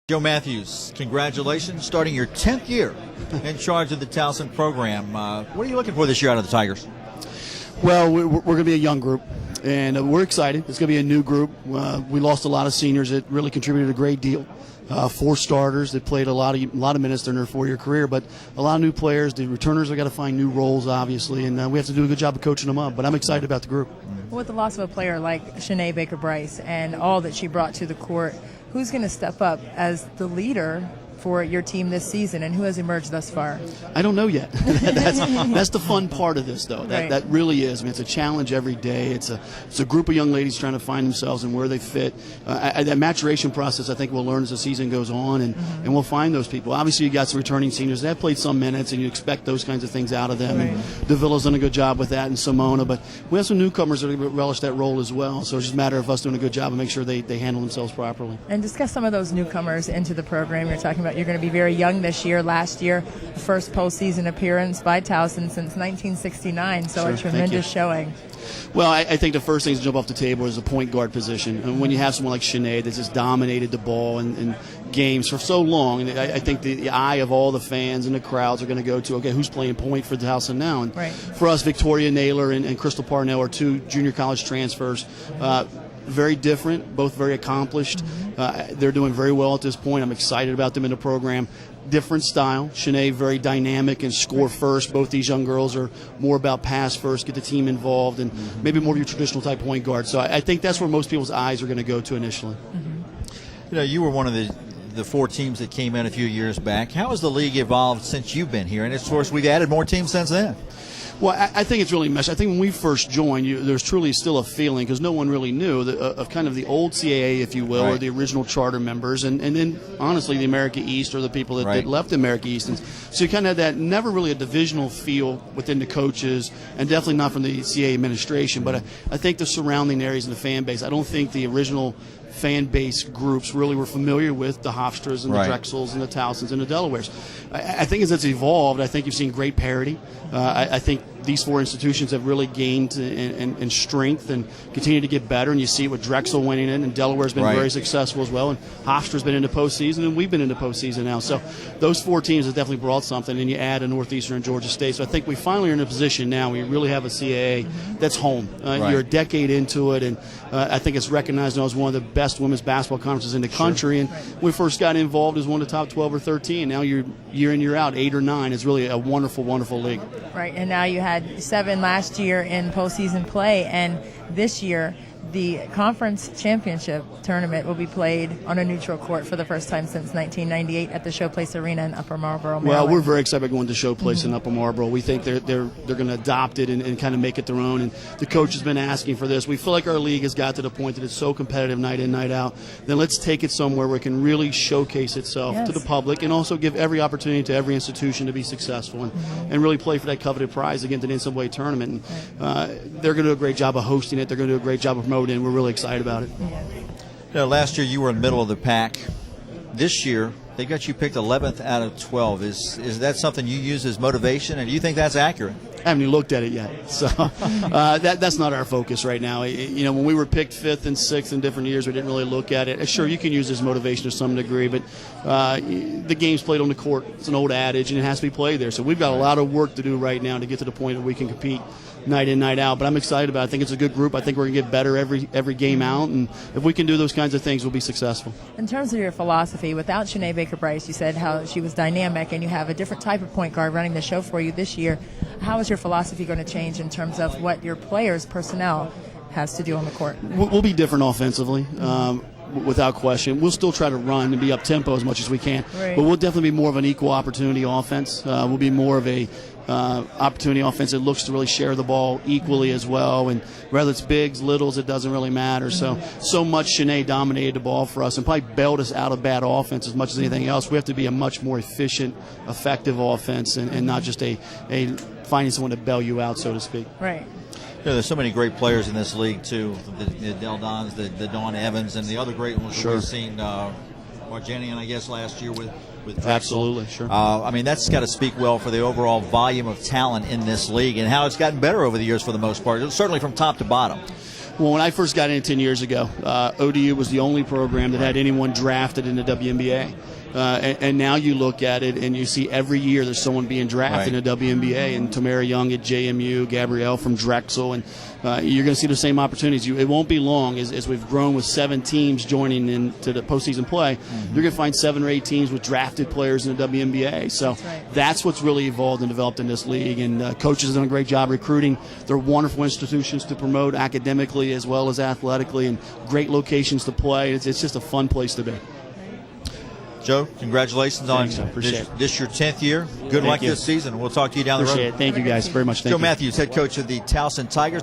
Joe Mathews, congratulations, starting your 10th year in charge of the Towson program. What are you looking for this year out of the Tigers? Well, we're going to be a young group, and we're excited. It's going to be a new group. We lost a lot of seniors that really contributed a great deal. 4 starters that played a lot of minutes during their 4-year career, but a lot of new players. The returners have got to find new roles, obviously, and we have to do a good job of coaching them up. But I'm excited about the group. With the loss of a player like Shanae Baker-Bryce and all that she brought to the court, who's going to step up as the leader for your team this season, and who has emerged thus far? I don't know yet. That's the fun part of this, though. That really is. I mean, it's a challenge every day. It's a group of young ladies trying to find themselves and where they fit. That maturation process, I think, we'll learn as the season goes on, and we'll find those people. Obviously, you got some returning seniors that have played some minutes, and you expect those kinds of things out of them. Right. And Davila's done a good job with that, and Simona. But we have some newcomers that relish that role as well. So it's just a matter of us doing a good job and make sure they handle themselves properly. And discuss some of those newcomers into the program. You're talking about you're going to be very young this year. Last year, the first postseason appearance by Towson since 1969, so Sure, a tremendous showing. Well, I think the first thing to jump off the table is the point guard position. And when you have someone like Shanae that's just dominated the ball in games for so long, and I think the eye of all the fans and the crowds are going to go to, okay, who's playing point for Towson now? And for us, Victoria Naylor and Crystal Parnell are 2 junior college transfers. Very different, both very accomplished. They're doing very well at this point. I'm excited about them in the program. Different style. Shanae, very dynamic and score first. Both these young girls are more about pass first, get the team involved, and maybe more of your traditional type point guard. So I think that's where most people's eyes are going to go to initially. You know, you were one of the 4 teams that came in a few years back. How has the league evolved since you've been here? And of course, we've added more teams since then. Well, I think it's really meshed. I think when we first joined, there's truly still a feeling, because no one really knew, of kind of the old CAA, if you will, or the original charter members, and then, honestly, the America East, or the people that left the America East. And so you kind of had that, never really a divisional feel within the coaches, and definitely not from the CAA administration, but I think the surrounding areas and the fan base, I don't think the original fan base groups really were familiar with the Hofstras and the Drexels and the Towsons and the Delawares. I think as it's evolved, I think you've seen great parity. I think these 4 institutions have really gained in strength and continue to get better, and you see with Drexel winning it, and Delaware's been very successful as well, and Hofstra's been into postseason, and we've been into postseason now. So those 4 teams have definitely brought something, and you add a Northeastern and Georgia State. So I think we finally are in a position now where you really have a CAA that's home. You're a decade into it, and I think it's recognized now as one of the best women's basketball conferences in the country. And when we first got involved as one of the top 12 or 13, now you're year in, year out, 8 or 9. It's really a wonderful, wonderful league. Right, and now you had 7 last year in postseason play, and this year the conference championship tournament will be played on a neutral court for the first time since 1998 at the Showplace Arena in Upper Marlboro, Maryland. Well, we're very excited about going to Showplace in Upper Marlboro. We think they're going to adopt it and kind of make it their own. And the coach has been asking for this. We feel like our league has got to the point that it's so competitive night in, night out. Then let's take it somewhere where it can really showcase itself to the public, and also give every opportunity to every institution to be successful and really play for that coveted prize against an NCAA tournament. And they're going to do a great job of hosting it. They're going to do a great job of promoting it, and we're really excited about it. You know, last year you were in the middle of the pack. This year they got you picked 11th out of 12. Is that something you use as motivation, and do you think that's accurate? I haven't even looked at it yet, so that's not our focus right now. You know, when we were picked 5th and 6th in different years, we didn't really look at it. Sure, you can use it as motivation to some degree, but the game's played on the court. It's an old adage, and it has to be played there. So we've got a lot of work to do right now to get to the point that we can compete night in, night out. But I'm excited about it. I think it's a good group. I think we're going to get better every game out, and if we can do those kinds of things, we'll be successful. In terms of your philosophy, without Shanae Baker-Bryce, you said how she was dynamic, and you have a different type of point guard running the show for you this year. How is your philosophy going to change in terms of what your players' personnel has to do on the court? We'll be different offensively. Without question. We'll still try to run and be up-tempo as much as we can, but we'll definitely be more of an equal opportunity offense. We'll be more of a opportunity offense that looks to really share the ball equally as well, and whether it's bigs, littles, it doesn't really matter. So much Shanae dominated the ball for us and probably bailed us out of bad offense as much as anything else. We have to be a much more efficient, effective offense, and not just a finding someone to bail you out, so to speak. Right. You know, there's so many great players in this league too. The Del Dons, the Dawn Evans, and the other great ones that we've seen Jenny, and I guess last year with Drexel. Absolutely, sure. I mean, that's got to speak well for the overall volume of talent in this league and how it's gotten better over the years for the most part, certainly from top to bottom. Well, when I first got in 10 years ago, ODU was the only program that had anyone drafted in the WNBA. And now you look at it and you see every year there's someone being drafted in the WNBA, and Tamara Young at JMU, Gabrielle from Drexel, and you're going to see the same opportunities. It won't be long as we've grown with 7 teams joining into the postseason play. You're going to find 7 or 8 teams with drafted players in the WNBA. So that's what's really evolved and developed in this league, and coaches have done a great job recruiting. They're wonderful institutions to promote academically as well as athletically, and great locations to play. It's just a fun place to be. Joe, congratulations on this your 10th year. Good luck this season. We'll talk to you down the road. Appreciate it. Thank you guys very much. Thank Joe you. Mathews, head coach of the Towson Tigers.